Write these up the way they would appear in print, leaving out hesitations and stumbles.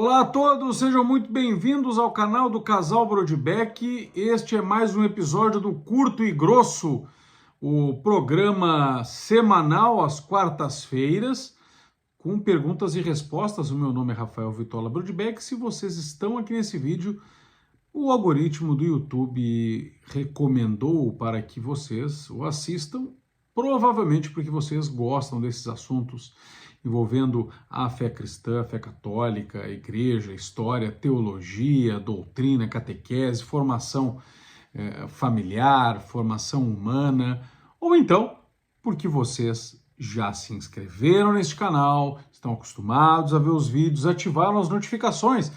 Olá a todos, sejam muito bem-vindos ao canal do Casal Brodbeck. Este é mais um episódio do Curto e Grosso, o programa semanal às quartas-feiras, com perguntas e respostas. O meu nome é Rafael Vitola Brodbeck. Se vocês estão aqui nesse vídeo, o algoritmo do YouTube recomendou para que vocês o assistam, provavelmente porque vocês gostam desses assuntos envolvendo a fé cristã, a fé católica, a igreja, a história, teologia, doutrina, catequese, formação familiar, formação humana, ou então porque vocês já se inscreveram neste canal, estão acostumados a ver os vídeos, ativaram as notificações.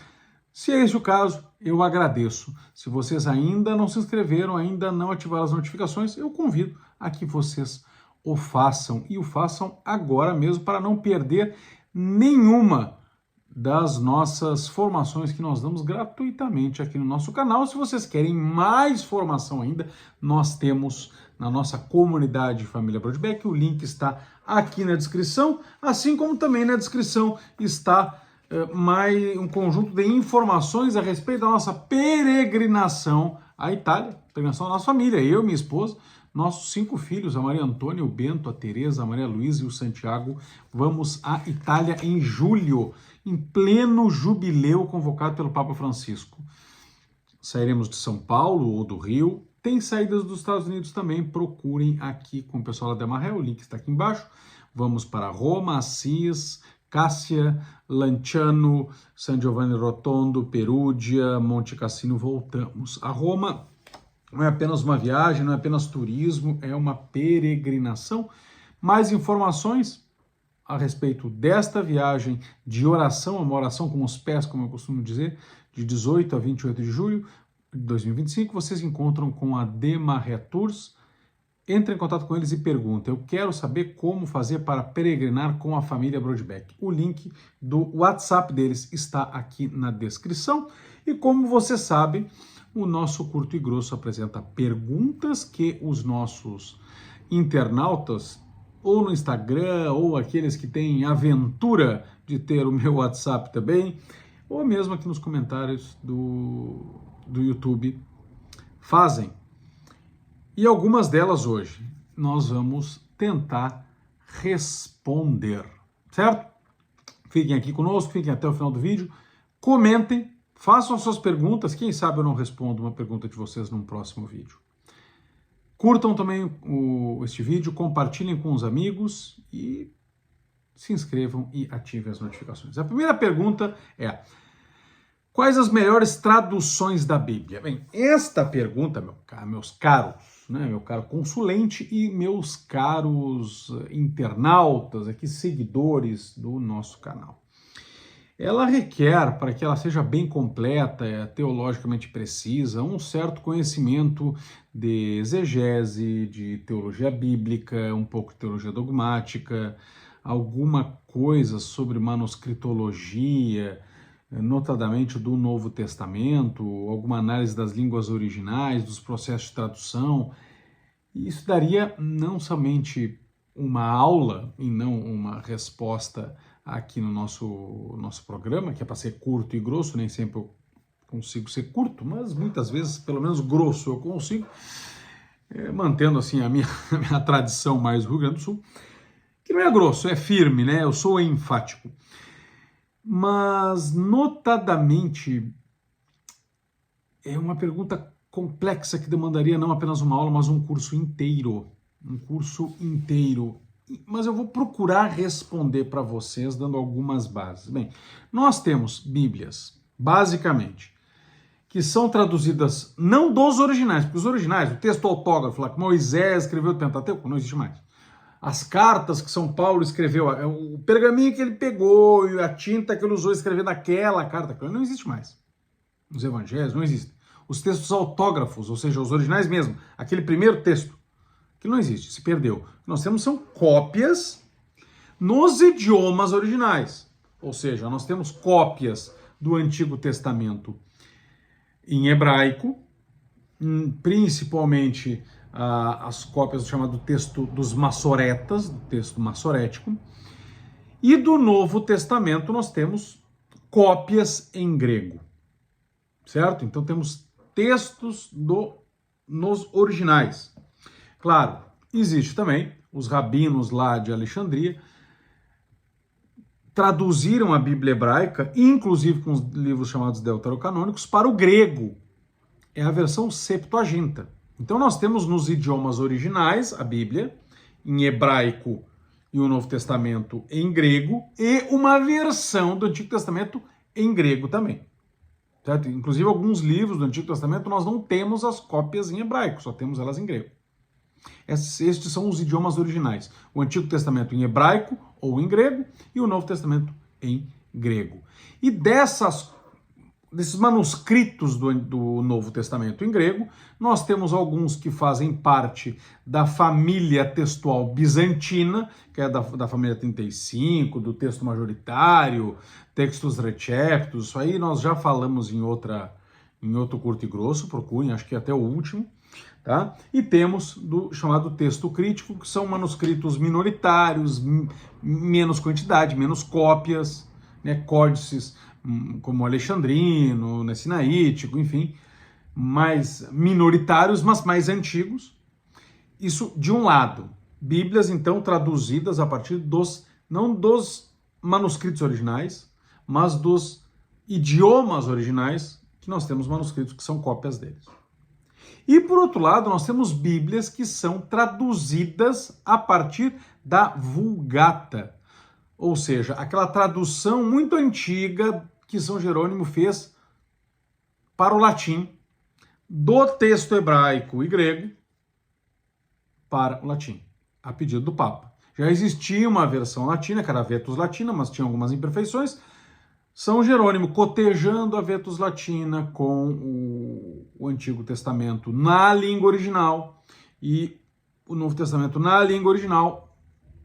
Se é esse o caso, eu agradeço. Se vocês ainda não se inscreveram, ainda não ativaram as notificações, eu convido a que vocês o façam, e o façam agora mesmo, para não perder nenhuma das nossas formações que nós damos gratuitamente aqui no nosso canal. Se vocês querem mais formação ainda, nós temos na nossa comunidade Família Brodbeck, o link está aqui na descrição, assim como também na descrição está mais um conjunto de informações a respeito da nossa peregrinação à Itália, peregrinação da nossa família, eu, minha esposa, nossos 5 filhos, a Maria Antônia, o Bento, a Tereza, a Maria Luísa e o Santiago. Vamos à Itália em julho, em pleno jubileu convocado pelo Papa Francisco. Sairemos de São Paulo ou do Rio. Tem saídas dos Estados Unidos também, procurem aqui com o pessoal da Demarré, o link está aqui embaixo. Vamos para Roma, Assis, Cássia, Lanciano, San Giovanni Rotondo, Perugia, Monte Cassino. Voltamos a Roma. Não é apenas uma viagem, não é apenas turismo, é uma peregrinação. Mais informações a respeito desta viagem de oração, uma oração com os pés, como eu costumo dizer, de 18 a 28 de julho de 2025, vocês encontram com a Demarré Tours. Entre em contato com eles e perguntem: eu quero saber como fazer para peregrinar com a família Brodbeck. O link do WhatsApp deles está aqui na descrição. E como você sabe, o nosso Curto e Grosso apresenta perguntas que os nossos internautas, ou no Instagram, ou aqueles que têm aventura de ter o meu WhatsApp também, ou mesmo aqui nos comentários do YouTube, fazem. E algumas delas hoje nós vamos tentar responder, certo? Fiquem aqui conosco, fiquem até o final do vídeo, comentem, façam suas perguntas, quem sabe eu não respondo uma pergunta de vocês num próximo vídeo. Curtam também este vídeo, compartilhem com os amigos e se inscrevam e ativem as notificações. A primeira pergunta é: quais as melhores traduções da Bíblia? Bem, esta pergunta, meus caros, né, meu caro consulente e meus caros internautas, aqui seguidores do nosso canal, ela requer, para que ela seja bem completa, teologicamente precisa, um certo conhecimento de exegese, de teologia bíblica, um pouco de teologia dogmática, alguma coisa sobre manuscritologia, notadamente do Novo Testamento, alguma análise das línguas originais, dos processos de tradução. Isso daria não somente uma aula e não uma resposta aqui no nosso programa, que é para ser curto e grosso. Nem sempre eu consigo ser curto, mas muitas vezes, pelo menos grosso, eu consigo, mantendo assim a minha tradição mais do Rio Grande do Sul, que não é grosso, é firme, né? Eu sou enfático. Mas, notadamente, é uma pergunta complexa que demandaria não apenas uma aula, mas um curso inteiro. Um curso inteiro. Mas eu vou procurar responder para vocês dando algumas bases. Bem, nós temos Bíblias, basicamente, que são traduzidas não dos originais, porque os originais, o texto autógrafo lá que Moisés escreveu o Pentateuco, não existe mais. As cartas que São Paulo escreveu, o pergaminho que ele pegou e a tinta que ele usou escrevendo aquela carta, não existe mais. Os evangelhos não existem. Os textos autógrafos, ou seja, os originais mesmo, aquele primeiro texto, que não existe, se perdeu. O que nós temos são cópias nos idiomas originais. Ou seja, nós temos cópias do Antigo Testamento em hebraico, principalmente as cópias do chamado texto dos massoretas, do texto massorético, e do Novo Testamento nós temos cópias em grego, certo? Então temos textos nos originais. Claro, existe também os rabinos lá de Alexandria, traduziram a Bíblia hebraica, inclusive com os livros chamados deuterocanônicos, para o grego. É a versão Septuaginta. Então nós temos nos idiomas originais a Bíblia, em hebraico e o Novo Testamento em grego, e uma versão do Antigo Testamento em grego também. Certo? Inclusive alguns livros do Antigo Testamento nós não temos as cópias em hebraico, só temos elas em grego. Estes são os idiomas originais. O Antigo Testamento em hebraico ou em grego e o Novo Testamento em grego. E desses manuscritos do Novo Testamento em grego, nós temos alguns que fazem parte da família textual bizantina, que é da família 35, do texto majoritário, textos receptus, isso aí nós já falamos em outro curto e grosso, procurem, acho que até o último. Tá? E temos do chamado texto crítico, que são manuscritos minoritários, menos quantidade, menos cópias, né? Códices como alexandrino, né? Sinaítico, enfim, mais minoritários, mas mais antigos. Isso de um lado. Bíblias, então, traduzidas a partir não dos manuscritos originais, mas dos idiomas originais, que nós temos manuscritos que são cópias deles. E, por outro lado, nós temos Bíblias que são traduzidas a partir da Vulgata, ou seja, aquela tradução muito antiga que São Jerônimo fez para o latim, do texto hebraico e grego para o latim, a pedido do Papa. Já existia uma versão latina, que era a Vetus Latina, mas tinha algumas imperfeições. São Jerônimo cotejando a Vetus Latina com o Antigo Testamento na língua original e o Novo Testamento na língua original,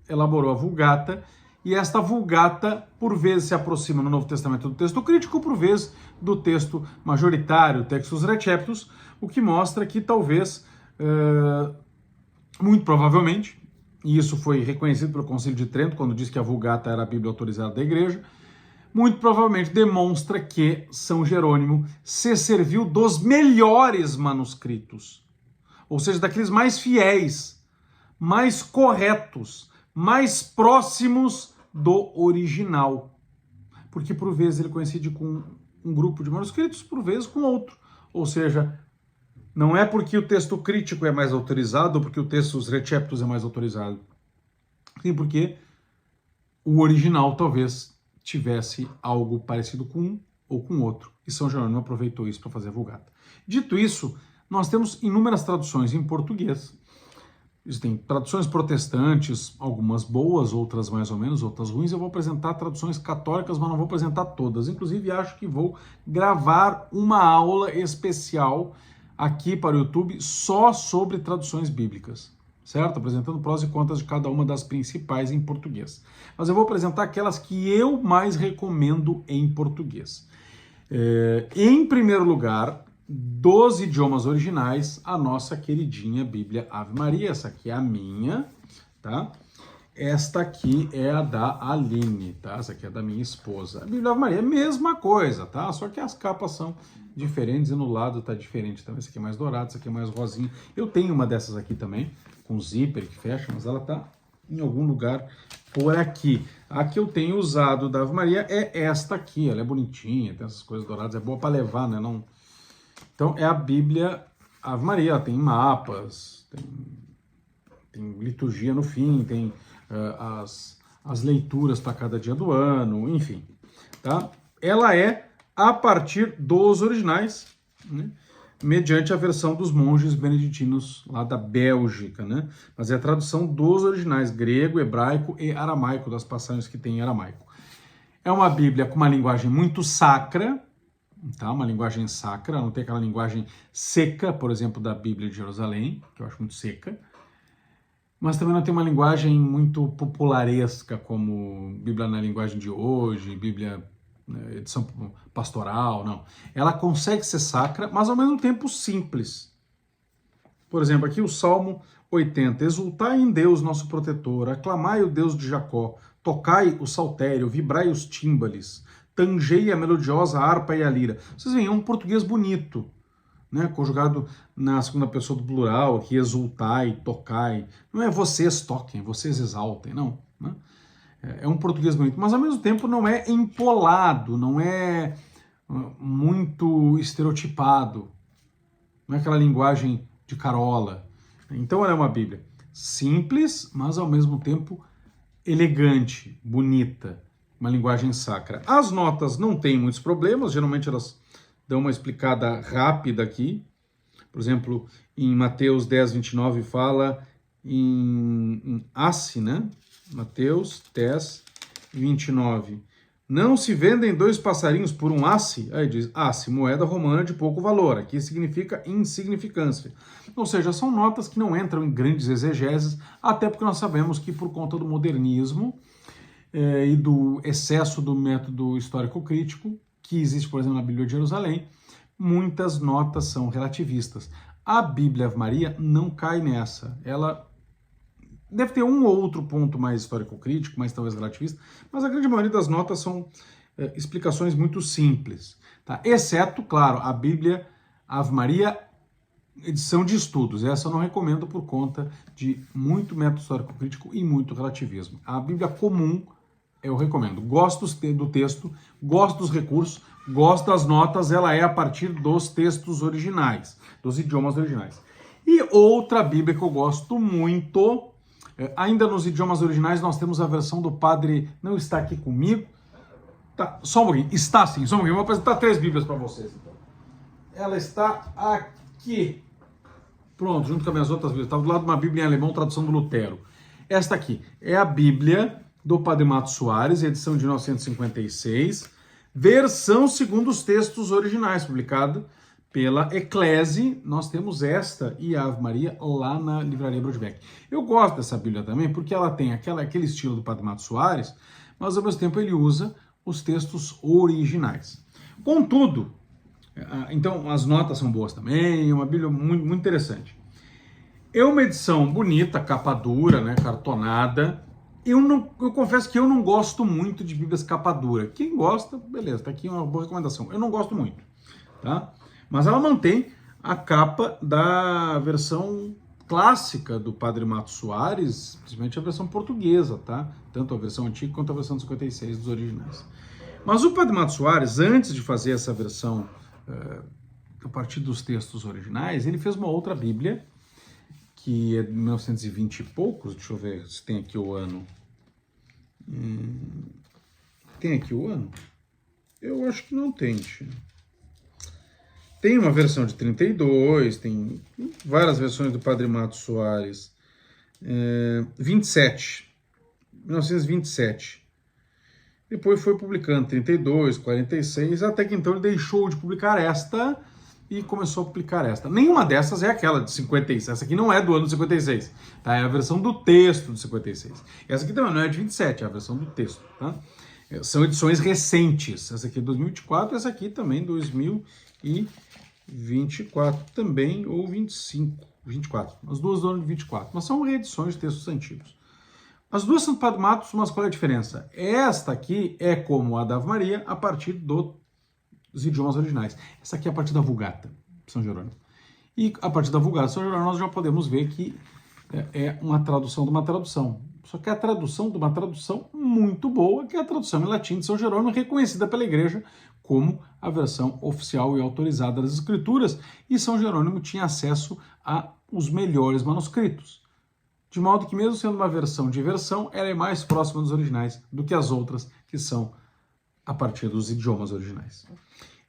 elaborou a Vulgata, e esta Vulgata por vezes se aproxima no Novo Testamento do texto crítico, por vezes do texto majoritário, Textus Receptus, o que mostra que talvez, muito provavelmente, e isso foi reconhecido pelo Concílio de Trento, quando disse que a Vulgata era a Bíblia autorizada da Igreja, muito provavelmente demonstra que São Jerônimo se serviu dos melhores manuscritos, ou seja, daqueles mais fiéis, mais corretos, mais próximos do original. Porque por vezes ele coincide com um grupo de manuscritos, por vezes com outro. Ou seja, não é porque o texto crítico é mais autorizado ou porque o texto receptus é mais autorizado. Sim, porque o original talvez tivesse algo parecido com um ou com outro. E São Jerônimo aproveitou isso para fazer a Vulgata. Dito isso, nós temos inúmeras traduções em português. Existem traduções protestantes, algumas boas, outras mais ou menos, outras ruins. Eu vou apresentar traduções católicas, mas não vou apresentar todas. Inclusive, acho que vou gravar uma aula especial aqui para o YouTube só sobre traduções bíblicas, certo? Apresentando prós e contras de cada uma das principais em português. Mas eu vou apresentar aquelas que eu mais recomendo em português. Em primeiro lugar, dos idiomas originais, a nossa queridinha Bíblia Ave Maria. Essa aqui é a minha, tá? Esta aqui é a da Aline, tá? Essa aqui é da minha esposa. A Bíblia Ave Maria é a mesma coisa, tá? Só que as capas são diferentes e no lado tá diferente também. Essa aqui é mais dourada, essa aqui é mais rosinha. Eu tenho uma dessas aqui também, com zíper que fecha, mas ela tá em algum lugar por aqui. A que eu tenho usado da Ave Maria é esta aqui, ela é bonitinha, tem essas coisas douradas, é boa para levar, né? Não... Então é a Bíblia Ave Maria, ela tem mapas, tem liturgia no fim, tem as leituras para cada dia do ano, enfim, tá? Ela é a partir dos originais, né? Mediante a versão dos monges beneditinos lá da Bélgica, né? Mas é a tradução dos originais grego, hebraico e aramaico, das passagens que tem em aramaico. É uma Bíblia com uma linguagem muito sacra, tá? Uma linguagem sacra, não tem aquela linguagem seca, por exemplo, da Bíblia de Jerusalém, que eu acho muito seca, mas também não tem uma linguagem muito popularesca, como Bíblia na linguagem de hoje, Bíblia edição pastoral, não. Ela consegue ser sacra, mas ao mesmo tempo simples. Por exemplo, aqui o Salmo 80. Exultai em Deus, nosso protetor, aclamai o Deus de Jacó, tocai o saltério, vibrai os tímbales, tangei a melodiosa harpa e a lira. Vocês veem, é um português bonito, né? Conjugado na segunda pessoa do plural, que exultai, tocai. Não é vocês toquem, vocês exaltem, não. Né? É um português bonito, mas ao mesmo tempo não é empolado, não é muito estereotipado, não é aquela linguagem de carola. Então ela é uma Bíblia simples, mas ao mesmo tempo elegante, bonita, uma linguagem sacra. As notas não têm muitos problemas, geralmente elas dão uma explicada rápida aqui. Por exemplo, em Mateus 10, 29 fala em asse, né? Mateus 10, 29. Não se vendem 2 passarinhos por um asse? Aí diz, asse, moeda romana de pouco valor. Aqui significa insignificância. Ou seja, são notas que não entram em grandes exegeses, até porque nós sabemos que por conta do modernismo e do excesso do método histórico-crítico, que existe, por exemplo, na Bíblia de Jerusalém, muitas notas são relativistas. A Bíblia Ave Maria não cai nessa. Ela deve ter um ou outro ponto mais histórico-crítico, mais talvez relativista, mas a grande maioria das notas são explicações muito simples. Tá? Exceto, claro, a Bíblia Ave Maria, edição de estudos. Essa eu não recomendo por conta de muito método histórico-crítico e muito relativismo. A Bíblia comum eu recomendo. Gosto do texto, gosto dos recursos, gosto das notas, ela é a partir dos textos originais, dos idiomas originais. E outra Bíblia que eu gosto muito, ainda nos idiomas originais, nós temos a versão do padre, não está aqui comigo, tá, só um pouquinho, está sim, só um pouquinho, vou apresentar 3 Bíblias para vocês. Então. Ela está aqui, pronto, junto com as minhas outras Bíblias, está do lado de uma Bíblia em alemão, tradução do Lutero. Esta aqui é a Bíblia do Padre Mato Soares, edição de 1956, versão segundo os textos originais, publicada pela Eclese. Nós temos esta e a Ave Maria lá na Livraria Brodbeck. Eu gosto dessa Bíblia também porque ela tem aquele estilo do Padre Mato Soares, mas ao mesmo tempo ele usa os textos originais. Contudo, então as notas são boas também, é uma Bíblia muito, muito interessante. É uma edição bonita, capa dura, né, cartonada. Eu confesso que eu não gosto muito de Bíblias capa dura. Quem gosta, beleza, tá aqui uma boa recomendação. Eu não gosto muito, tá? Mas ela mantém a capa da versão clássica do Padre Mato Soares, principalmente a versão portuguesa, tá? Tanto a versão antiga quanto a versão de 56 dos originais. Mas o Padre Mato Soares, antes de fazer essa versão a partir dos textos originais, ele fez uma outra Bíblia, que é de 1920 e poucos, deixa eu ver se tem aqui o ano. Tem aqui o ano? Eu acho que não tem. Tem uma versão de 32, tem várias versões do Padre Mato Soares. 1927. Depois foi publicando 32, 46, até que então ele deixou de publicar esta e começou a publicar esta. Nenhuma dessas é aquela de 56. Essa aqui não é do ano de 56. Tá? É a versão do texto de 56. Essa aqui também não é de 27, é a versão do texto. Tá? São edições recentes. Essa aqui é 2024, essa aqui também 2024 também, ou 25, 24. As duas do ano de 24. Mas são reedições de textos antigos. As duas são do Padre Matos, mas qual é a diferença? Esta aqui é como a da Ave Maria a partir dos idiomas originais. Essa aqui é a partir da Vulgata, São Jerônimo. E a partir da Vulgata, São Jerônimo, nós já podemos ver que é uma tradução de uma tradução. Só que é a tradução de uma tradução muito boa, que é a tradução em latim de São Jerônimo, reconhecida pela Igreja como a versão oficial e autorizada das Escrituras, e São Jerônimo tinha acesso aos melhores manuscritos. De modo que, mesmo sendo uma versão de versão, ela é mais próxima dos originais do que as outras, que são a partir dos idiomas originais.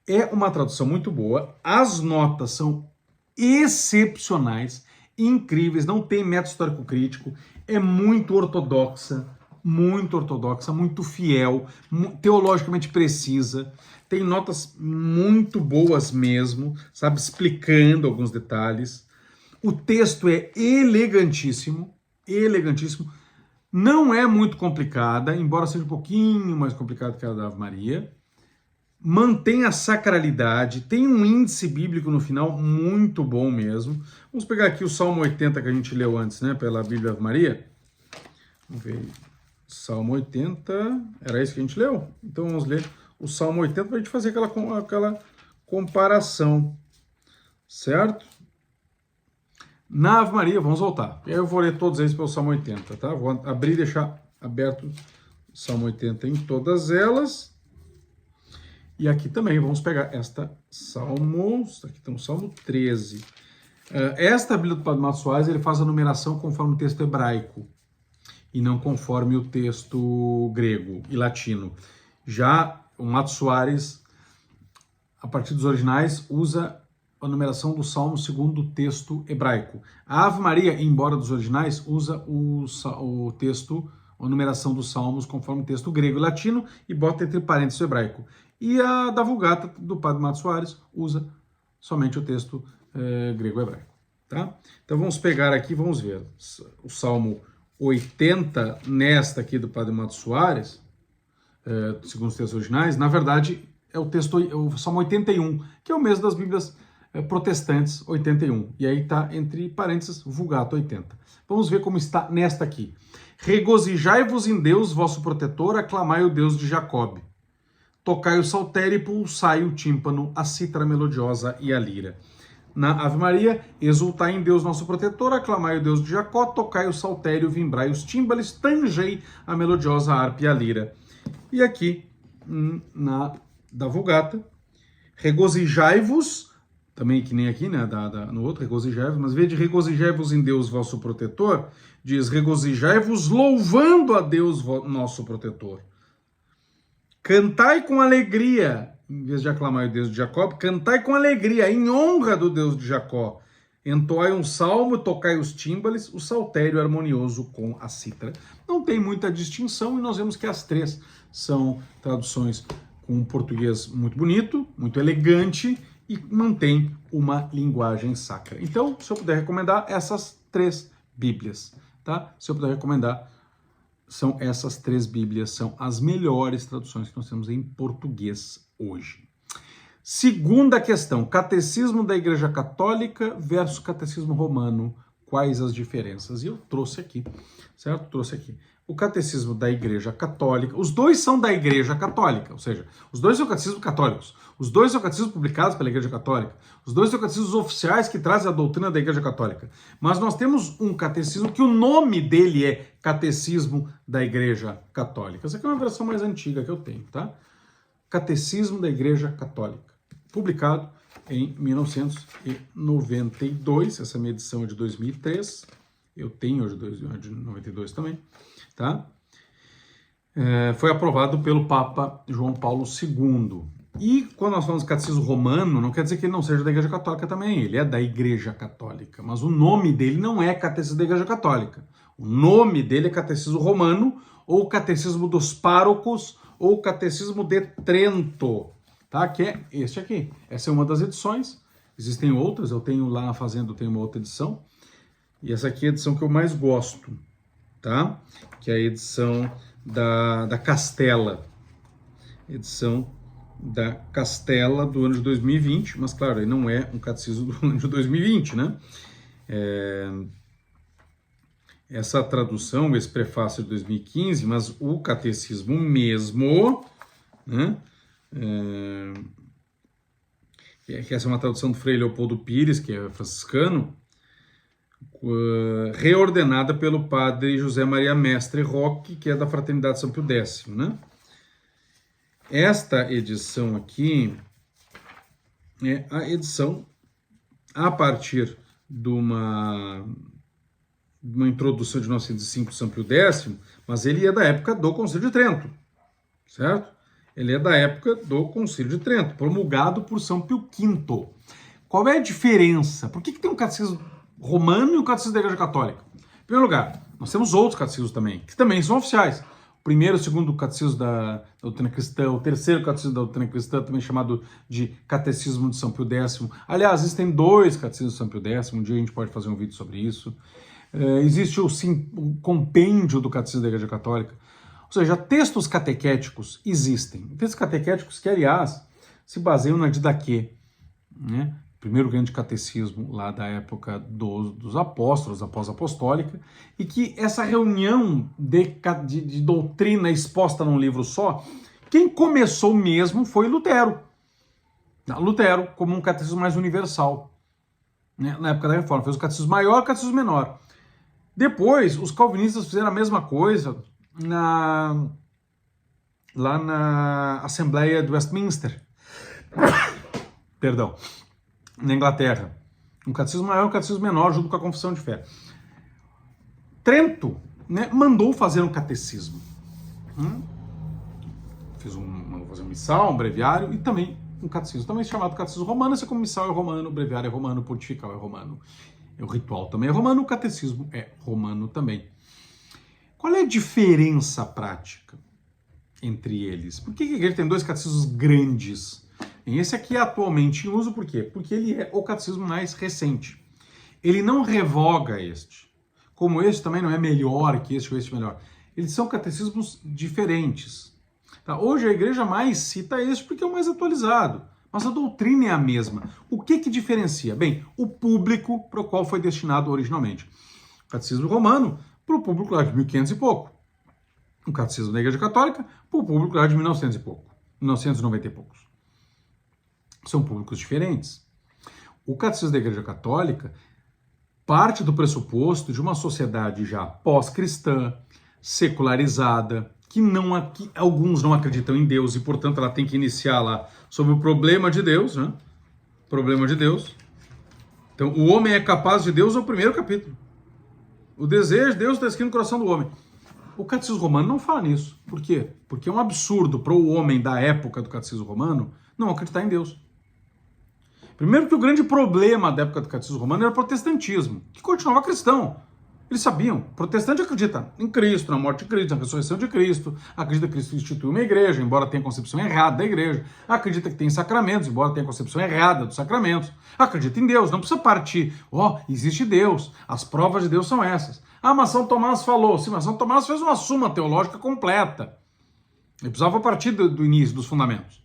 É uma tradução muito boa, as notas são excepcionais, incríveis, não tem método histórico-crítico, é muito ortodoxa, muito fiel, teologicamente precisa, tem notas muito boas mesmo, sabe, explicando alguns detalhes. O texto é elegantíssimo, não é muito complicada, embora seja um pouquinho mais complicado que a da Ave Maria. Mantém a sacralidade, tem um índice bíblico no final muito bom mesmo. Vamos pegar aqui o Salmo 80 que a gente leu antes, né, pela Bíblia Ave Maria. Vamos ver, Salmo 80, era isso que a gente leu? Então vamos ler o Salmo 80 para a gente fazer aquela comparação, certo? Na Ave Maria, vamos voltar. Eu vou ler todos eles pelo Salmo 80, tá? Vou abrir e deixar aberto o Salmo 80 em todas elas. E aqui também, vamos pegar esta Salmo, aqui tem o Salmo 13. Esta Bíblia do Padre Matos Soares, ele faz a numeração conforme o texto hebraico e não conforme o texto grego e latino. Já o Matos Soares, a partir dos originais, usa a numeração do Salmo segundo o texto hebraico. A Ave Maria, embora dos originais, usa o texto, a numeração dos salmos conforme o texto grego e latino e bota entre parênteses o hebraico. E a da Vulgata, do Padre Matos Soares, usa somente o texto grego e hebraico. Tá? Então vamos pegar aqui, vamos ver. O Salmo 80, nesta aqui do Padre Matos Soares, segundo os textos originais, na verdade é o Salmo 81, que é o mesmo das Bíblias protestantes, 81. E aí está entre parênteses, Vulgata 80. Vamos ver como está nesta aqui. Regozijai-vos em Deus, vosso protetor, aclamai o Deus de Jacobe. Tocai o saltério e pulsai o tímpano, a cítara melodiosa e a lira. Na Ave Maria, exultai em Deus, nosso protetor, aclamai o Deus de Jacó, tocai o saltério, vimbrai os tímbalos, tangei a melodiosa harpa e a lira. E aqui, da Vulgata, regozijai-vos, também que nem aqui, né, no outro, regozijai-vos, mas em vez de regozijai-vos em Deus, vosso protetor, diz regozijai-vos louvando a Deus, nosso protetor. Cantai com alegria, em vez de aclamar o Deus de Jacó, cantai com alegria, em honra do Deus de Jacó. Entoai um salmo, tocai os tímbales, o saltério harmonioso com a cítara. Não tem muita distinção e nós vemos que as três são traduções com um português muito bonito, muito elegante, e mantém uma linguagem sacra. Então, se eu puder recomendar, essas três Bíblias, tá? Se eu puder recomendar, são essas três Bíblias, são as melhores traduções que nós temos em português hoje. Segunda questão, Catecismo da Igreja Católica versus Catecismo Romano, quais as diferenças? E eu trouxe aqui, certo? Trouxe aqui. O Catecismo da Igreja Católica, os dois são da Igreja Católica, ou seja, os dois são catecismos católicos, os dois são catecismos publicados pela Igreja Católica, os dois são catecismos oficiais que trazem a doutrina da Igreja Católica. Mas nós temos um catecismo que o nome dele é Catecismo da Igreja Católica. Essa aqui é uma versão mais antiga que eu tenho, tá? Catecismo da Igreja Católica, publicado em 1992, essa minha edição é de 2003, eu tenho de 92 também, tá? Foi aprovado pelo Papa João Paulo II. E quando nós falamos de catecismo romano, não quer dizer que ele não seja da Igreja Católica também, ele é da Igreja Católica, mas o nome dele não é Catecismo da Igreja Católica. O nome dele é Catecismo Romano, ou Catecismo dos Párocos, ou Catecismo de Trento, tá? Que é este aqui. Essa é uma das edições, existem outras, eu tenho lá na Fazenda, eu tenho uma outra edição, e essa aqui é a edição que eu mais gosto, tá? Que é a edição da Castela, edição da Castela do ano de 2020, mas claro, ele não é um catecismo do ano de 2020, né? Essa tradução, esse prefácio de 2015, mas o catecismo mesmo, né? Essa é uma tradução do Frei Leopoldo Pires, que é franciscano, reordenada pelo padre José Maria Mestre Roque, que é da Fraternidade São Pio X, né? Esta edição aqui é a edição a partir de uma introdução de 1905 de São Pio X, mas ele é da época do Concílio de Trento, certo? Ele é da época do Concílio de Trento, promulgado por São Pio V. Qual é a diferença? Por que tem um catecismo romano e um catecismo da Igreja Católica? Em primeiro lugar, nós temos outros catecismos também, que também são oficiais. O primeiro e o segundo catecismo da doutrina cristã, o terceiro catecismo da doutrina cristã, também chamado de Catecismo de São Pio X. Aliás, existem dois catecismos de São Pio X, um dia a gente pode fazer um vídeo sobre isso. Existe o compêndio do Catecismo da Igreja Católica. Ou seja, textos catequéticos existem. Textos catequéticos que, aliás, se baseiam na Didaquê, né? Primeiro grande catecismo lá da época dos apóstolos, da pós-apostólica, e que essa reunião de doutrina exposta num livro só, Quem começou mesmo foi Lutero. Lutero, como um catecismo mais universal, né? Na época da Reforma, fez o catecismo maior e o catecismo menor. Depois, os calvinistas fizeram a mesma coisa lá na Assembleia de Westminster, perdão, na Inglaterra. Um catecismo maior e um catecismo menor, junto com a confissão de fé. Trento, né, mandou fazer um catecismo. Mandou fazer um missal, um breviário e também um catecismo, também chamado catecismo romano. Esse como missal é romano, o breviário é romano, o pontifical é romano, o ritual também é romano, o catecismo é romano também. Qual é a diferença prática entre eles? Por que a igreja tem dois catecismos grandes? Esse aqui é atualmente em uso, por quê? Porque ele é o catecismo mais recente. Ele não revoga este. Como este também não é melhor que este ou este melhor. Eles são catecismos diferentes. Tá? Hoje a igreja mais cita este porque é o mais atualizado. Mas a doutrina é a mesma. O que diferencia? Bem, o público para o qual foi destinado originalmente. O catecismo romano, para o público lá de 1500 e pouco. O catecismo da Igreja Católica, para o público lá de 1900 e pouco. 1990 e poucos. São públicos diferentes. O catecismo da Igreja Católica parte do pressuposto de uma sociedade já pós-cristã, secularizada, que alguns não acreditam em Deus e, portanto, ela tem que iniciar lá sobre o problema de Deus, né? Problema de Deus. Então, o homem é capaz de Deus é o primeiro capítulo. O desejo de Deus está escrito no coração do homem. O catecismo romano não fala nisso. Por quê? Porque é um absurdo para o homem da época do catecismo romano não acreditar em Deus. Primeiro que o grande problema da época do catecismo romano era o protestantismo, que continuava cristão. Eles sabiam, protestante acredita em Cristo, na morte de Cristo, na ressurreição de Cristo, acredita que Cristo instituiu uma igreja, embora tenha concepção errada da igreja, acredita que tem sacramentos, embora tenha concepção errada dos sacramentos, acredita em Deus, não precisa partir, existe Deus, as provas de Deus são essas. Mas São Tomás falou, sim, mas São Tomás fez uma suma teológica completa, ele precisava partir do início, dos fundamentos.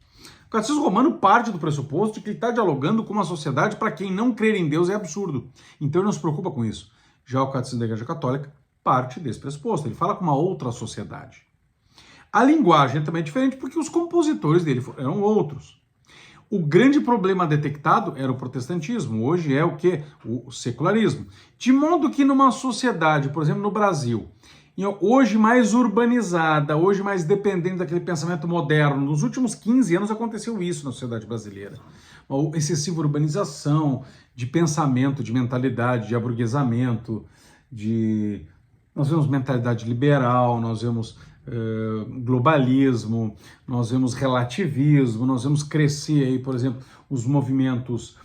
O catecismo romano parte do pressuposto de que ele está dialogando com uma sociedade para quem não crer em Deus é absurdo, então ele não se preocupa com isso. Já o catecismo da Igreja Católica parte desse pressuposto. Ele fala com uma outra sociedade. A linguagem também é diferente porque os compositores dele eram outros. O grande problema detectado era o protestantismo. Hoje é o quê? O secularismo. De modo que numa sociedade, por exemplo, no Brasil, hoje mais urbanizada, hoje mais dependente daquele pensamento moderno, nos últimos 15 anos aconteceu isso na sociedade brasileira. Uma excessiva urbanização, de pensamento, de mentalidade, de aburguesamento, nós vemos mentalidade liberal, nós vemos globalismo, nós vemos relativismo, nós vemos crescer aí, por exemplo, os movimentos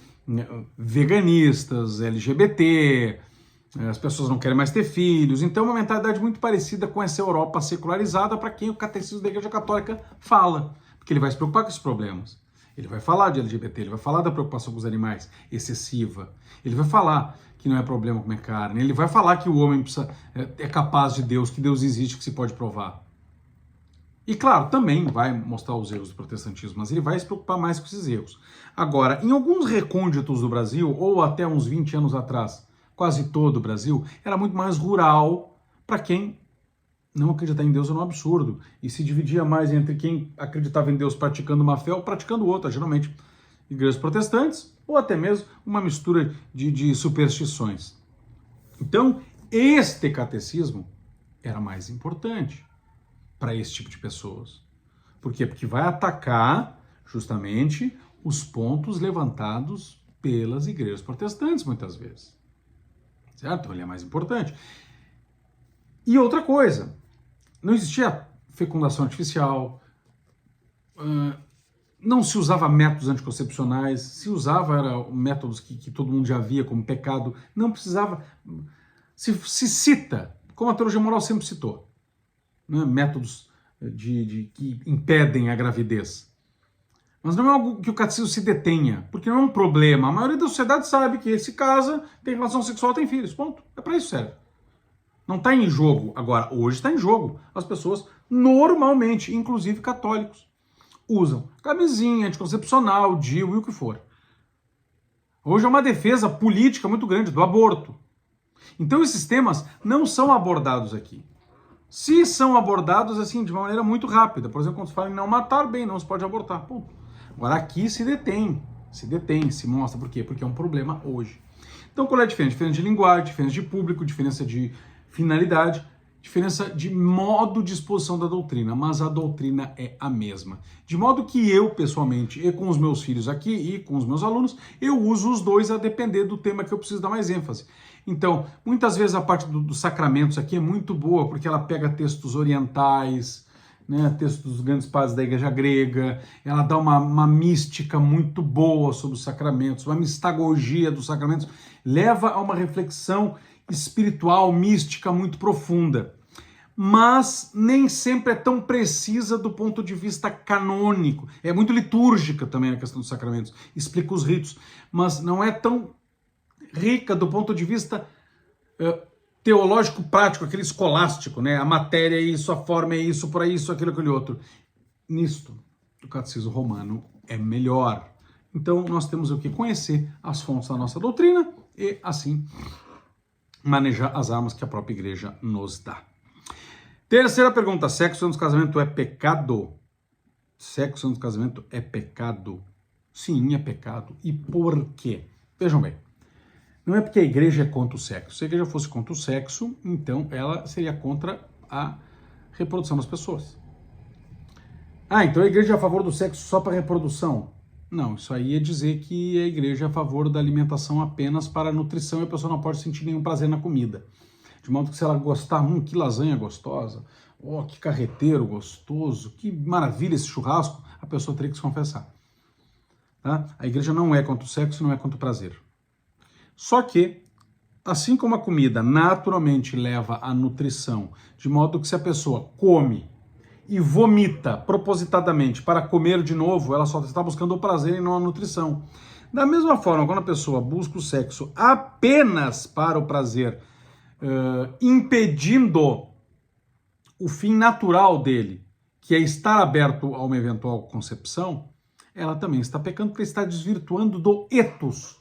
veganistas, LGBT, as pessoas não querem mais ter filhos, então é uma mentalidade muito parecida com essa Europa secularizada para quem o catecismo da Igreja Católica fala, porque ele vai se preocupar com esses problemas. Ele vai falar de LGBT, ele vai falar da preocupação com os animais excessiva, ele vai falar que não é problema comer carne, ele vai falar que o homem é capaz de Deus, que Deus existe, que se pode provar. E claro, também vai mostrar os erros do protestantismo, mas ele vai se preocupar mais com esses erros. Agora, em alguns recônditos do Brasil, ou até uns 20 anos atrás, quase todo o Brasil, era muito mais rural para quem não acreditar em Deus era um absurdo. E se dividia mais entre quem acreditava em Deus praticando uma fé ou praticando outra, geralmente igrejas protestantes, ou até mesmo uma mistura de superstições. Então, este catecismo era mais importante para esse tipo de pessoas. Por quê? Porque vai atacar justamente os pontos levantados pelas igrejas protestantes, muitas vezes. Certo? Então, ele é mais importante. E outra coisa, não existia fecundação artificial, não se usava métodos anticoncepcionais, se usava eram métodos que todo mundo já via como pecado, não precisava, se cita, como a teologia moral sempre citou, né, métodos que impedem a gravidez. Mas não é algo que o catecismo se detenha, porque não é um problema. A maioria da sociedade sabe que se casa, tem relação sexual, tem filhos, ponto. É para isso que serve. Não está em jogo. Agora, hoje está em jogo. As pessoas, normalmente, inclusive católicos, usam camisinha, anticoncepcional, DIU e o que for. Hoje é uma defesa política muito grande do aborto. Então esses temas não são abordados aqui. Se são abordados assim de uma maneira muito rápida, por exemplo, quando se fala em não matar, bem, não se pode abortar. Ponto. Agora aqui se detém, se mostra. Por quê? Porque é um problema hoje. Então qual é a diferença? Diferença de linguagem, diferença de público, diferença de finalidade, diferença de modo de exposição da doutrina, mas a doutrina é a mesma. De modo que eu, pessoalmente, e com os meus filhos aqui e com os meus alunos, eu uso os dois a depender do tema que eu preciso dar mais ênfase. Então, muitas vezes a parte dos sacramentos aqui é muito boa, porque ela pega textos orientais, né, textos dos grandes padres da igreja grega, ela dá uma mística muito boa sobre os sacramentos, uma mistagogia dos sacramentos, leva a uma reflexão espiritual, mística muito profunda, mas nem sempre é tão precisa do ponto de vista canônico. É muito litúrgica também a questão dos sacramentos, explica os ritos, mas não é tão rica do ponto de vista teológico prático, aquele escolástico, né? A matéria é isso, a forma é isso, por aí isso, aquilo, aquele outro. Nisto, o catecismo romano é melhor. Então nós temos o que? Conhecer as fontes da nossa doutrina e assim manejar as armas que a própria igreja nos dá. Terceira pergunta: sexo antes do casamento é pecado? Sexo antes do casamento é pecado? Sim, é pecado. E por quê? Vejam bem, não é porque a igreja é contra o sexo. Se a igreja fosse contra o sexo, então ela seria contra a reprodução das pessoas. Ah, então a igreja é a favor do sexo só para reprodução? Não, isso aí é dizer que a igreja é a favor da alimentação apenas para a nutrição e a pessoa não pode sentir nenhum prazer na comida. De modo que se ela gostar, que lasanha gostosa, oh, que carreteiro gostoso, que maravilha esse churrasco, a pessoa teria que se confessar. Tá? A igreja não é contra o sexo, não é contra o prazer. Só que, assim como a comida naturalmente leva à nutrição, de modo que se a pessoa come e vomita propositadamente para comer de novo, ela só está buscando o prazer e não a nutrição. Da mesma forma, quando a pessoa busca o sexo apenas para o prazer, impedindo o fim natural dele, que é estar aberto a uma eventual concepção, ela também está pecando porque está desvirtuando do ethos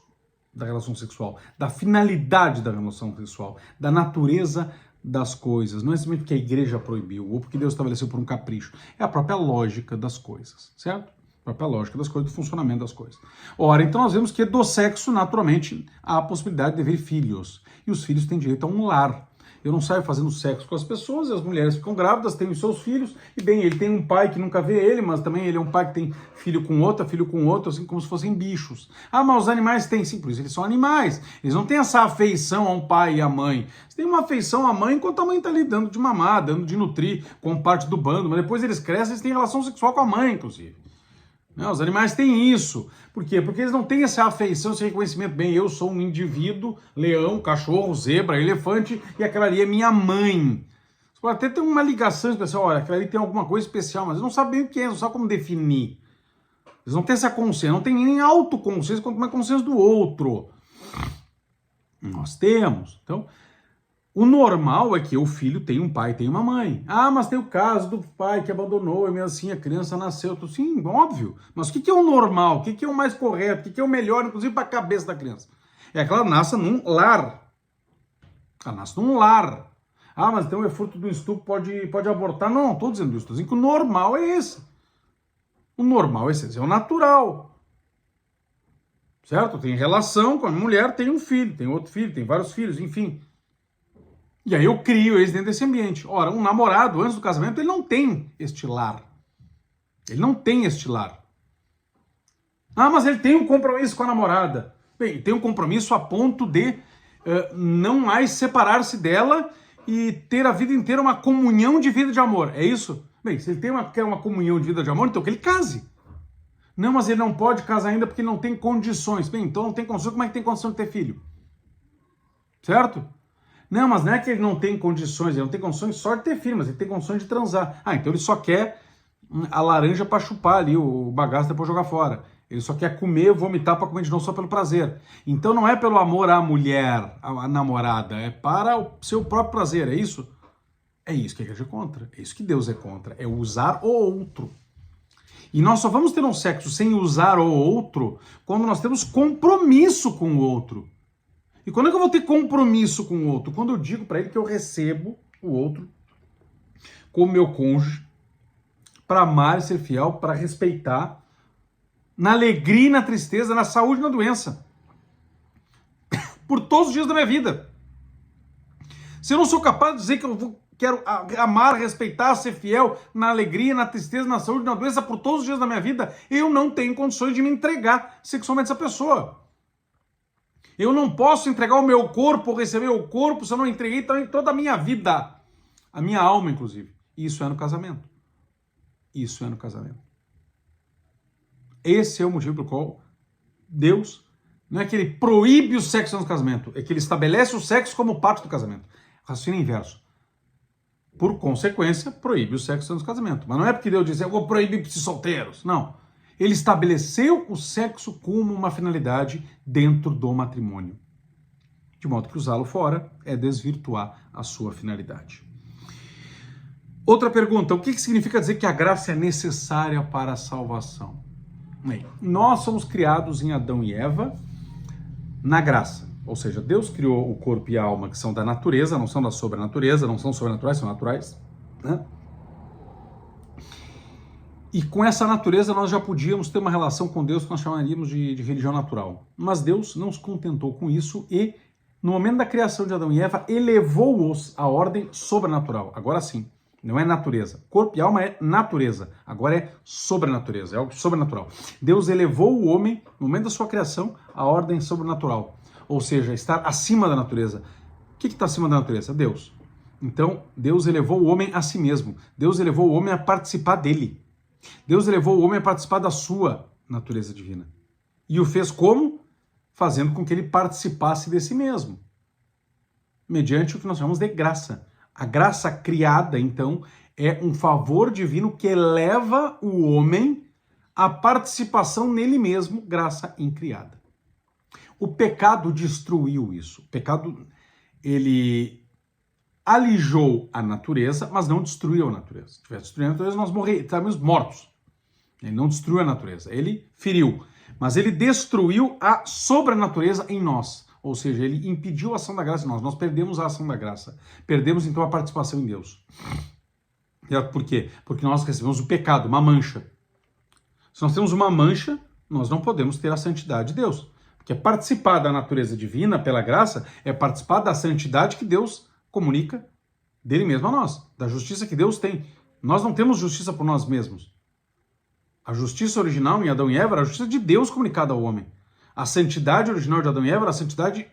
da relação sexual, da finalidade da relação sexual, da natureza das coisas. Não é simplesmente porque a igreja proibiu ou porque Deus estabeleceu por um capricho. É a própria lógica das coisas, certo? A própria lógica das coisas, do funcionamento das coisas. Ora, então nós vemos que do sexo, naturalmente, há a possibilidade de haver filhos. E os filhos têm direito a um lar. Eu não saio fazendo sexo com as pessoas, e as mulheres ficam grávidas, têm os seus filhos, e bem, ele tem um pai que nunca vê ele, mas também ele é um pai que tem filho com outro, assim como se fossem bichos. Ah, mas os animais têm, sim, por isso eles são animais. Eles não têm essa afeição a um pai e à mãe. Eles têm uma afeição à mãe enquanto a mãe está ali dando de mamar, dando de nutrir, como parte do bando, mas depois eles crescem, eles têm relação sexual com a mãe, inclusive. Não, os animais têm isso. Por quê? Porque eles não têm essa afeição, esse reconhecimento. Bem, eu sou um indivíduo, leão, cachorro, zebra, elefante, e aquela ali é minha mãe. Você pode até ter uma ligação especial, olha, aquela ali tem alguma coisa especial, mas eles não sabem o que é, não sabem como definir. Eles não têm essa consciência, não têm nem autoconsciência, quanto mais consciência do outro. Nós temos. Então, o normal é que o filho tem um pai, tem uma mãe. Ah, mas tem o caso do pai que abandonou e mesmo assim a criança nasceu. Sim, óbvio. Mas o que é o normal? O que é o mais correto? O que é o melhor, inclusive, para a cabeça da criança? É que ela nasça num lar. Ela nasce num lar. Ah, mas então é fruto do estupro, pode abortar. Não estou dizendo isso. Estou dizendo que o normal é esse. O normal é esse, é o natural. Certo? Tem relação com a mulher, tem um filho, tem outro filho, tem vários filhos, enfim. E aí eu crio eles dentro desse ambiente. Ora, um namorado, antes do casamento, ele não tem este lar. Ele não tem este lar. Ah, mas ele tem um compromisso com a namorada. Bem, tem um compromisso a ponto de não mais separar-se dela e ter a vida inteira uma comunhão de vida de amor. É isso? Bem, se ele quer uma comunhão de vida de amor, então que ele case. Não, mas ele não pode casar ainda porque ele não tem condições. Bem, então não tem condições, como é que tem condição de ter filho? Certo? Não, mas não é que ele não tem condições, ele não tem condições só de ter filho, mas ele tem condições de transar. Ah, então ele só quer a laranja para chupar ali, o bagaço depois jogar fora. Ele só quer comer, vomitar para comer de novo só pelo prazer. Então não é pelo amor à mulher, à namorada, é para o seu próprio prazer, é isso? É isso que a igreja é contra, é isso que Deus é contra, é usar o outro. E nós só vamos ter um sexo sem usar o outro quando nós temos compromisso com o outro. E quando é que eu vou ter compromisso com o outro? Quando eu digo para ele que eu recebo o outro com o meu cônjuge, para amar e ser fiel, para respeitar, na alegria e na tristeza, na saúde e na doença, por todos os dias da minha vida. Se eu não sou capaz de dizer que quero amar, respeitar, ser fiel, na alegria, na tristeza, na saúde e na doença, por todos os dias da minha vida, eu não tenho condições de me entregar sexualmente a essa pessoa. Eu não posso entregar o meu corpo, receber o corpo, se eu não entreguei toda a minha vida, a minha alma, inclusive. Isso é no casamento. Isso é no casamento. Esse é o motivo pelo qual Deus, não é que ele proíbe o sexo no casamento, é que ele estabelece o sexo como parte do casamento. Raciocínio inverso. Por consequência, proíbe o sexo no casamento. Mas não é porque Deus diz, eu vou proibir os solteiros. Não. Ele estabeleceu o sexo como uma finalidade dentro do matrimônio. De modo que usá-lo fora é desvirtuar a sua finalidade. Outra pergunta, o que significa dizer que a graça é necessária para a salvação? Bem, nós somos criados em Adão e Eva na graça. Ou seja, Deus criou o corpo e a alma que são da natureza, não são da sobrenatureza, não são sobrenaturais, são naturais, né? E com essa natureza nós já podíamos ter uma relação com Deus que nós chamaríamos de religião natural. Mas Deus não se contentou com isso e, no momento da criação de Adão e Eva, elevou-os à ordem sobrenatural. Agora sim, não é natureza. Corpo e alma é natureza. Agora é sobrenatureza, é algo sobrenatural. Deus elevou o homem, no momento da sua criação, à ordem sobrenatural. Ou seja, estar acima da natureza. O que está acima da natureza? Deus. Então, Deus elevou o homem a si mesmo. Deus elevou o homem a participar dele. Deus elevou o homem a participar da sua natureza divina. E o fez como? Fazendo com que ele participasse de si mesmo. Mediante o que nós chamamos de graça. A graça criada, então, é um favor divino que eleva o homem à participação nele mesmo, graça incriada. O pecado destruiu isso. O pecado, ele alijou a natureza, mas não destruiu a natureza. Se tivesse destruído a natureza, nós estaríamos mortos. Ele não destruiu a natureza, ele feriu. Mas ele destruiu a sobrenatureza em nós. Ou seja, ele impediu a ação da graça em nós. Nós perdemos a ação da graça. Perdemos, então, a participação em Deus. Por quê? Porque nós recebemos o pecado, uma mancha. Se nós temos uma mancha, nós não podemos ter a santidade de Deus. Porque participar da natureza divina, pela graça, é participar da santidade que Deus comunica dele mesmo a nós, da justiça que Deus tem. Nós não temos justiça por nós mesmos. A justiça original em Adão e Eva era a justiça de Deus comunicada ao homem. A santidade original de Adão e Eva era a santidade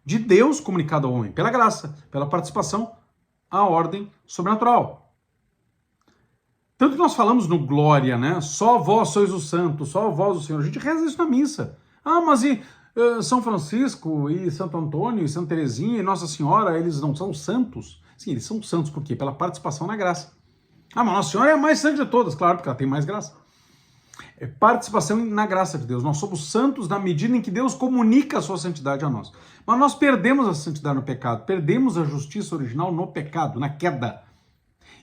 de Deus comunicada ao homem, pela graça, pela participação à ordem sobrenatural. Tanto que nós falamos no Glória, né? Só vós sois o santo, só vós o Senhor. A gente reza isso na missa. Ah, mas e São Francisco, e Santo Antônio, e Santa Teresinha, e Nossa Senhora, eles não são santos? Sim, eles são santos, por quê? Pela participação na graça. Ah, mas Nossa Senhora é a mais santa de todas, claro, porque ela tem mais graça. É participação na graça de Deus. Nós somos santos na medida em que Deus comunica a sua santidade a nós. Mas nós perdemos a santidade no pecado, perdemos a justiça original no pecado, na queda.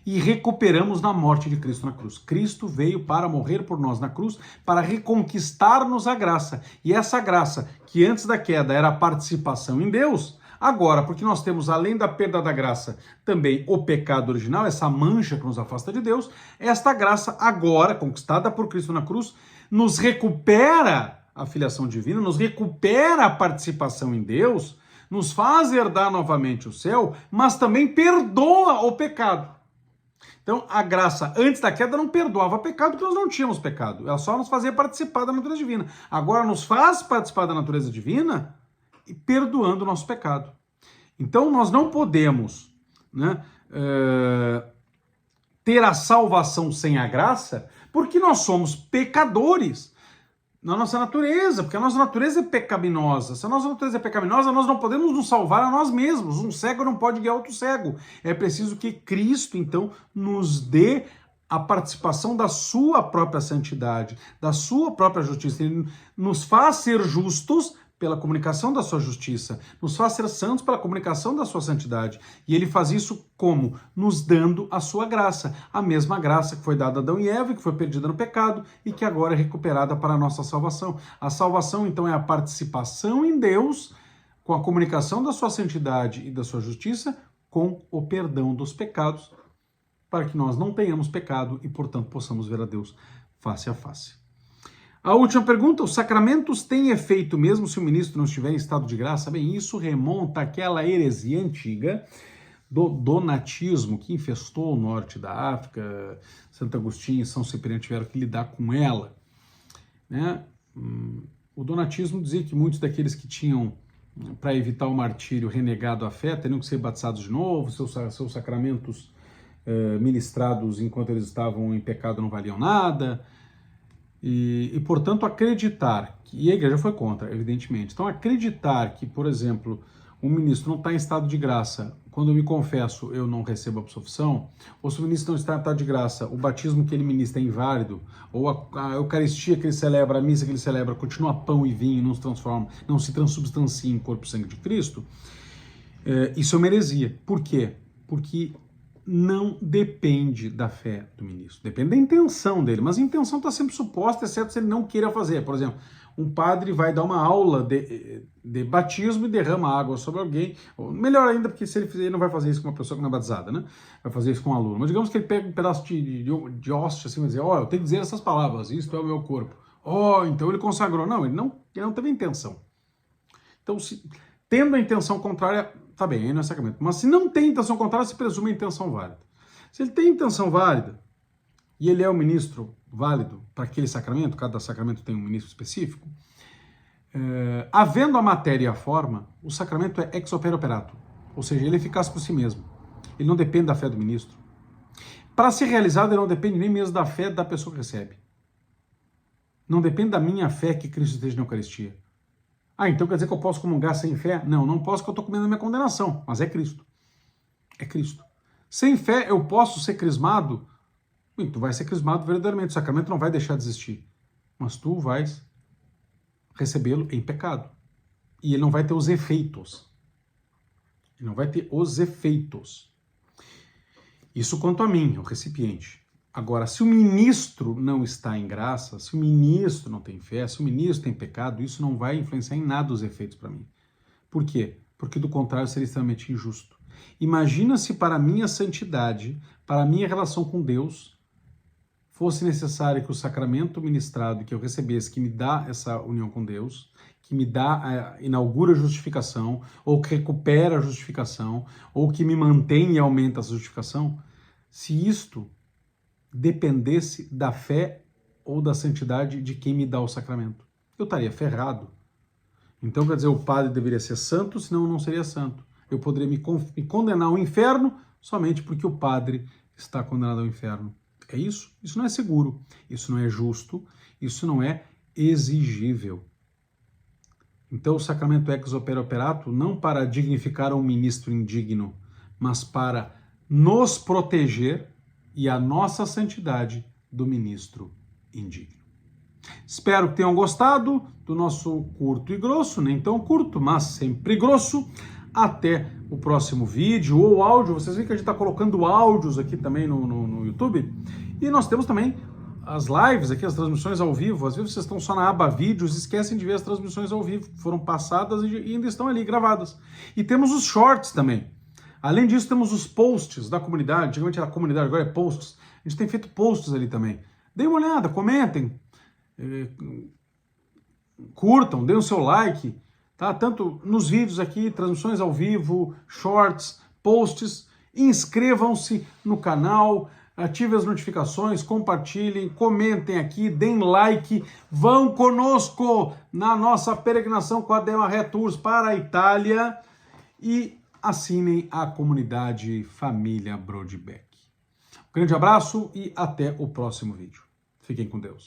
E recuperamos na morte de Cristo na cruz. Cristo veio para morrer por nós na cruz, para reconquistar-nos a graça. E essa graça, que antes da queda era a participação em Deus, agora, porque nós temos, além da perda da graça, também o pecado original, essa mancha que nos afasta de Deus, esta graça agora, conquistada por Cristo na cruz, nos recupera a filiação divina, nos recupera a participação em Deus, nos faz herdar novamente o céu, mas também perdoa o pecado. Então, a graça, antes da queda, não perdoava pecado, porque nós não tínhamos pecado. Ela só nos fazia participar da natureza divina. Agora, nos faz participar da natureza divina e perdoando o nosso pecado. Então, nós não podemos, né, ter a salvação sem a graça, porque nós somos pecadores na nossa natureza, porque a nossa natureza é pecaminosa. Se a nossa natureza é pecaminosa, nós não podemos nos salvar a nós mesmos. Um cego não pode guiar outro cego. É preciso que Cristo, então, nos dê a participação da sua própria santidade, da sua própria justiça. Ele nos faz ser justos pela comunicação da sua justiça, nos faz ser santos pela comunicação da sua santidade. E ele faz isso como? Nos dando a sua graça, a mesma graça que foi dada a Adão e Eva, que foi perdida no pecado e que agora é recuperada para a nossa salvação. A salvação, então, é a participação em Deus com a comunicação da sua santidade e da sua justiça com o perdão dos pecados para que nós não tenhamos pecado e, portanto, possamos ver a Deus face a face. A última pergunta: os sacramentos têm efeito mesmo se o ministro não estiver em estado de graça? Bem, isso remonta àquela heresia antiga do donatismo que infestou o norte da África. Santo Agostinho e São Cipriano tiveram que lidar com ela, né? O donatismo dizia que muitos daqueles que tinham, para evitar o martírio, renegado a fé, teriam que ser batizados de novo, seus sacramentos ministrados enquanto eles estavam em pecado não valiam nada, e portanto, acreditar, e a igreja foi contra, evidentemente, então acreditar que, por exemplo, um ministro não está em estado de graça, quando eu me confesso eu não recebo a absolvição, ou se o ministro não está em estado de graça, o batismo que ele ministra é inválido, ou a Eucaristia que ele celebra, a missa que ele celebra, continua pão e vinho, não se transforma, não se transubstancia em corpo e sangue de Cristo, isso é uma heresia. Por quê? Porque não depende da fé do ministro, depende da intenção dele, mas a intenção está sempre suposta, exceto se ele não queira fazer. Por exemplo, um padre vai dar uma aula de batismo e derrama água sobre alguém, ou melhor ainda, porque se ele fizer, ele não vai fazer isso com uma pessoa que não é batizada, né? Vai fazer isso com um aluno. Mas digamos que ele pega um pedaço de hóstia assim, vai dizer, eu tenho que dizer essas palavras, isto é o meu corpo. Então ele consagrou. Não, ele não teve intenção. Então, tendo a intenção contrária, tá bem, aí não é sacramento. Mas se não tem intenção contrária, se presume a intenção válida. Se ele tem intenção válida, e ele é o ministro válido para aquele sacramento, cada sacramento tem um ministro específico, havendo a matéria e a forma, o sacramento é ex opere operato, ou seja, ele é eficaz por si mesmo. Ele não depende da fé do ministro. Para ser realizado, ele não depende nem mesmo da fé da pessoa que recebe. Não depende da minha fé que Cristo esteja na Eucaristia. Então quer dizer que eu posso comungar sem fé? Não, não posso, porque eu estou comendo a minha condenação, mas é Cristo. É Cristo. Sem fé eu posso ser crismado? Tu vai ser crismado verdadeiramente, o sacramento não vai deixar de existir, mas tu vais recebê-lo em pecado. E ele não vai ter os efeitos. Ele não vai ter os efeitos. Isso quanto a mim, o recipiente. Agora, se o ministro não está em graça, se o ministro não tem fé, se o ministro tem pecado, isso não vai influenciar em nada os efeitos para mim. Por quê? Porque do contrário seria extremamente injusto. Imagina se para a minha santidade, para a minha relação com Deus, fosse necessário que o sacramento ministrado que eu recebesse, que me dá essa união com Deus, que me dá, inaugura a justificação, ou que recupera a justificação, ou que me mantém e aumenta a justificação, se isto dependesse da fé ou da santidade de quem me dá o sacramento, eu estaria ferrado. Então, quer dizer, o padre deveria ser santo, senão eu não seria santo. Eu poderia me condenar ao inferno somente porque o padre está condenado ao inferno. É isso? Isso não é seguro, isso não é justo, isso não é exigível. Então o sacramento ex opere operato não para dignificar um ministro indigno, mas para nos proteger e a nossa santidade do ministro indigno. Espero que tenham gostado do nosso curto e grosso, nem tão curto, mas sempre grosso. Até o próximo vídeo ou áudio. Vocês veem que a gente está colocando áudios aqui também no YouTube. E nós temos também as lives aqui, as transmissões ao vivo. Às vezes vocês estão só na aba vídeos, esquecem de ver as transmissões ao vivo. Foram passadas e ainda estão ali gravadas. E temos os shorts também. Além disso, temos os posts da comunidade. Antigamente era comunidade, agora é posts. A gente tem feito posts ali também. Deem uma olhada, comentem, curtam, deem o seu like. Tá? Tanto nos vídeos aqui, transmissões ao vivo, shorts, posts. Inscrevam-se no canal, ativem as notificações, compartilhem, comentem aqui, deem like, vão conosco na nossa peregrinação com a Demaré Tours para a Itália e assinem a comunidade Família Brodbeck. Um grande abraço e até o próximo vídeo. Fiquem com Deus.